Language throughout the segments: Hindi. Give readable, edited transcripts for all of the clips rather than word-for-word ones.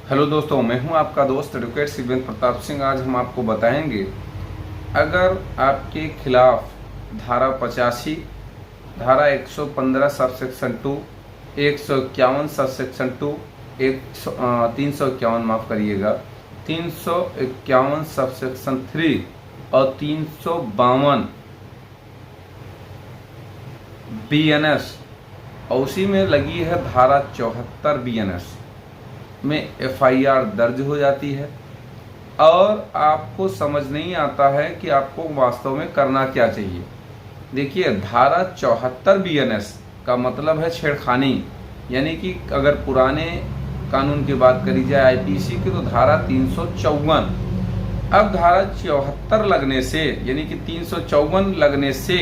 हेलो दोस्तों, मैं हूं आपका दोस्त एडवोकेट शिवेंद्र प्रताप सिंह। आज हम आपको बताएंगे, अगर आपके खिलाफ धारा 85, धारा 115 सबसेक्शन 2, 151 सबसेक्शन 2, 351 माफ़ करिएगा, 351 सबसेक्शन 3 और 352 BNS और उसी में लगी है धारा 74 BNS में FIR दर्ज हो जाती है और आपको समझ नहीं आता है कि आपको वास्तव में करना क्या चाहिए। देखिए, धारा 74 BNS का मतलब है छेड़खानी, यानी कि अगर पुराने कानून की बात करी जाए IPC की तो धारा 354। अब धारा 74 लगने से, यानी कि 354 लगने से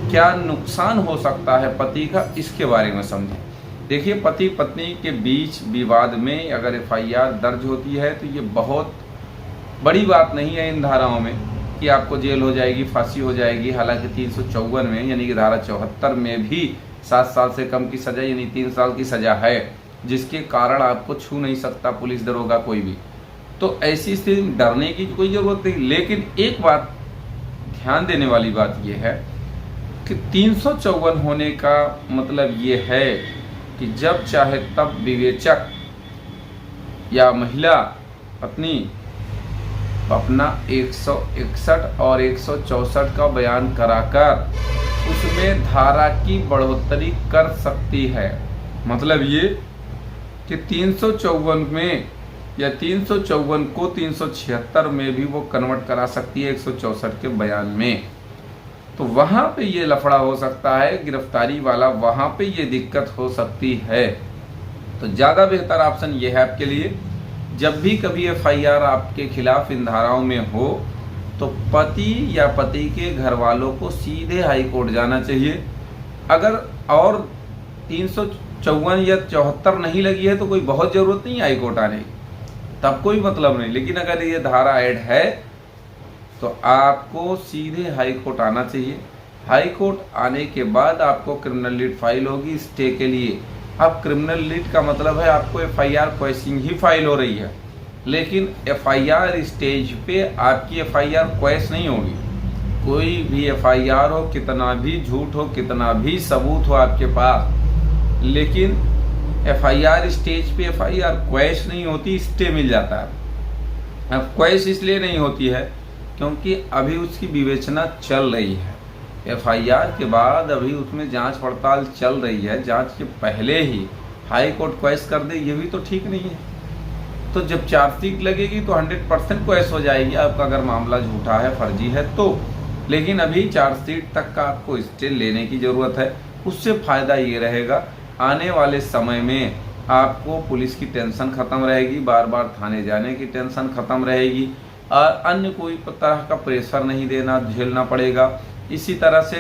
क्या नुकसान हो सकता है पति का, इसके बारे में समझें। देखिए, पति पत्नी के बीच विवाद में अगर FIR दर्ज होती है तो ये बहुत बड़ी बात नहीं है इन धाराओं में कि आपको जेल हो जाएगी, फांसी हो जाएगी। हालांकि 354 में यानी कि धारा 74 में भी 7 साल से कम की सजा यानी 3 साल की सजा है, जिसके कारण आपको छू नहीं सकता पुलिस दरोगा कोई भी। तो ऐसी स्थिति में डरने की कोई ज़रूरत नहीं। लेकिन एक बात ध्यान देने वाली बात यह है कि 354 होने का मतलब ये है कि जब चाहे तब विवेचक या महिला पत्नी अपना 161 और 164 का बयान कराकर उसमें धारा की बढ़ोतरी कर सकती है। मतलब ये कि 354 में या 354 को 376 में भी वो कन्वर्ट करा सकती है 164 के बयान में। तो वहाँ पे ये लफड़ा हो सकता है, गिरफ्तारी वाला, वहाँ पे ये दिक्कत हो सकती है। तो ज़्यादा बेहतर ऑप्शन ये है आपके लिए, जब भी कभी FIR आपके खिलाफ इन धाराओं में हो तो पति या पति के घर वालों को सीधे हाई कोर्ट जाना चाहिए। अगर और 354 या 74 नहीं लगी है तो कोई बहुत ज़रूरत नहीं हाई कोर्ट आने की, तब कोई मतलब नहीं। लेकिन अगर ये धारा ऐड है तो आपको सीधे हाई कोर्ट आना चाहिए। हाई कोर्ट आने के बाद आपको क्रिमिनल लीड फाइल होगी स्टे के लिए। अब क्रिमिनल लीड का मतलब है आपको FIR क्वेशिंग ही फाइल हो रही है, लेकिन FIR स्टेज पे आपकी FIR क्वेश नहीं होगी। कोई भी FIR हो, कितना भी झूठ हो, कितना भी सबूत हो आपके पास, लेकिन FIR स्टेज पे FIR क्वेश नहीं होती, स्टे मिल जाता है। अब क्वेश इसलिए नहीं होती है क्योंकि अभी उसकी विवेचना चल रही है। FIR के बाद अभी उसमें जांच पड़ताल चल रही है। जांच के पहले ही हाई कोर्ट क्वेश कर दे, ये भी तो ठीक नहीं है। तो जब चार्जशीट लगेगी तो 100% क्वेश हो जाएगी आपका, अगर मामला झूठा है, फर्जी है तो। लेकिन अभी चार्जशीट तक का आपको स्टे लेने की ज़रूरत है। उससे फ़ायदा ये रहेगा, आने वाले समय में आपको पुलिस की टेंशन ख़त्म रहेगी, बार बार थाने जाने की टेंशन ख़त्म रहेगी और अन्य कोई तरह का प्रेशर नहीं देना झेलना पड़ेगा। इसी तरह से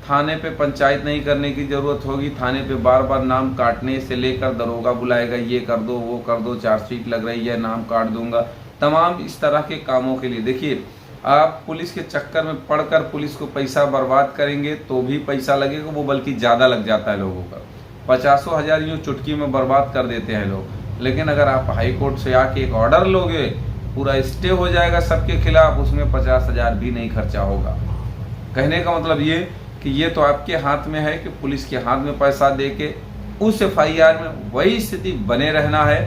थाने पे पंचायत नहीं करने की ज़रूरत होगी। थाने पे बार बार नाम काटने से लेकर दरोगा बुलाएगा, ये कर दो, वो कर दो, चार्जशीट लग रही है, नाम काट दूंगा, तमाम इस तरह के कामों के लिए। देखिए, आप पुलिस के चक्कर में पड़कर पुलिस को पैसा बर्बाद करेंगे तो भी पैसा लगेगा, वो बल्कि ज़्यादा लग जाता है लोगों का। 50,000 यूँ चुटकी में बर्बाद कर देते हैं लोग। लेकिन अगर आप हाई कोर्ट से आके एक ऑर्डर लोगे, पूरा स्टे हो जाएगा सबके खिलाफ, उसमें 50,000 भी नहीं खर्चा होगा। कहने का मतलब ये कि ये तो आपके हाथ में है कि पुलिस के हाथ में पैसा दे के उस FIR में वही स्थिति बने रहना है,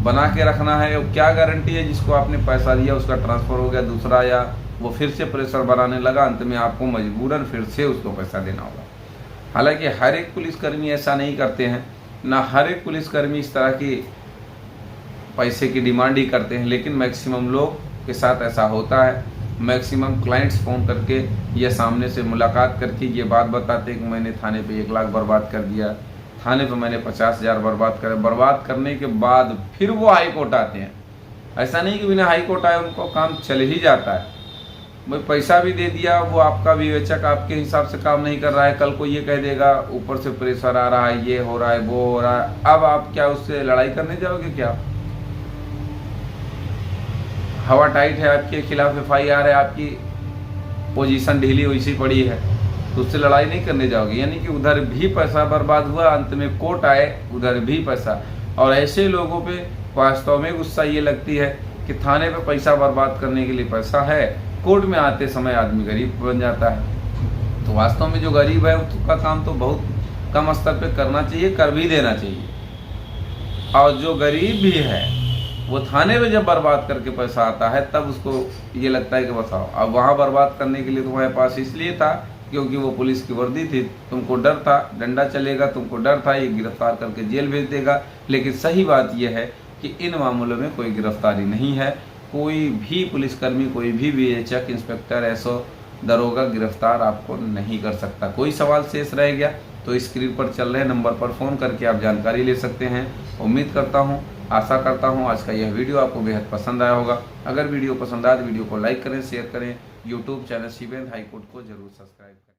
बना के रखना है। और क्या गारंटी है जिसको आपने पैसा दिया उसका ट्रांसफ़र हो गया दूसरा, या वो फिर से प्रेशर बनाने लगा, अंत में आपको मजबूरन फिर से उसको पैसा देना होगा। हालांकि हर एक पुलिसकर्मी ऐसा नहीं करते हैं, ना हर एक पुलिसकर्मी इस तरह की पैसे की डिमांड ही करते हैं, लेकिन मैक्सिमम लोग के साथ ऐसा होता है। मैक्सिमम क्लाइंट्स फ़ोन करके या सामने से मुलाकात करके ये बात बताते हैं कि मैंने थाने पे 1 लाख बर्बाद कर दिया, थाने पे मैंने 50,000 बर्बाद कर। बर्बाद करने के बाद फिर वो हाई कोर्ट आते हैं। ऐसा नहीं कि बिना हाई कोर्ट आए उनको काम चल ही जाता है। भाई पैसा भी दे दिया, वो आपका विवेचक आपके हिसाब से काम नहीं कर रहा है, कल को ये कह देगा ऊपर से प्रेशर आ रहा है, ये हो रहा है, वो हो रहा है। अब आप क्या उससे लड़ाई करने जाओगे? क्या हवा टाइट है, आपके खिलाफ FIR है, आपकी पोजीशन ढीली वैसी पड़ी है, तो उससे लड़ाई नहीं करने जाओगे। यानी कि उधर भी पैसा बर्बाद हुआ, अंत में कोर्ट आए, उधर भी पैसा। और ऐसे लोगों पे वास्तव में गुस्सा ये लगती है कि थाने पे पैसा बर्बाद करने के लिए पैसा है, कोर्ट में आते समय आदमी गरीब बन जाता है। तो वास्तव में जो गरीब है उसका काम तो बहुत कम स्तर पे करना चाहिए, कर भी देना चाहिए। और जो गरीब भी है वो थाने में जब बर्बाद करके पैसा आता है तब उसको ये लगता है कि बताओ, अब वहाँ बर्बाद करने के लिए तुम्हारे पास इसलिए था क्योंकि वो पुलिस की वर्दी थी, तुमको डर था डंडा चलेगा, तुमको डर था ये गिरफ्तार करके जेल भेज देगा। लेकिन सही बात यह है कि इन मामलों में कोई गिरफ्तारी नहीं है, कोई भी पुलिसकर्मी, कोई भी विवेचक, इंस्पेक्टर, एसओ, दरोगा गिरफ्तार आपको नहीं कर सकता। कोई सवाल शेष रह गया तो स्क्रीन पर चल रहे नंबर पर फ़ोन करके आप जानकारी ले सकते हैं। उम्मीद करता हूँ, आशा करता हूँ आज का यह वीडियो आपको बेहद पसंद आया होगा। अगर वीडियो पसंद आए तो वीडियो को लाइक करें, शेयर करें। यूट्यूब चैनल शिवेंद्र हाईकोर्ट को जरूर सब्सक्राइब करें।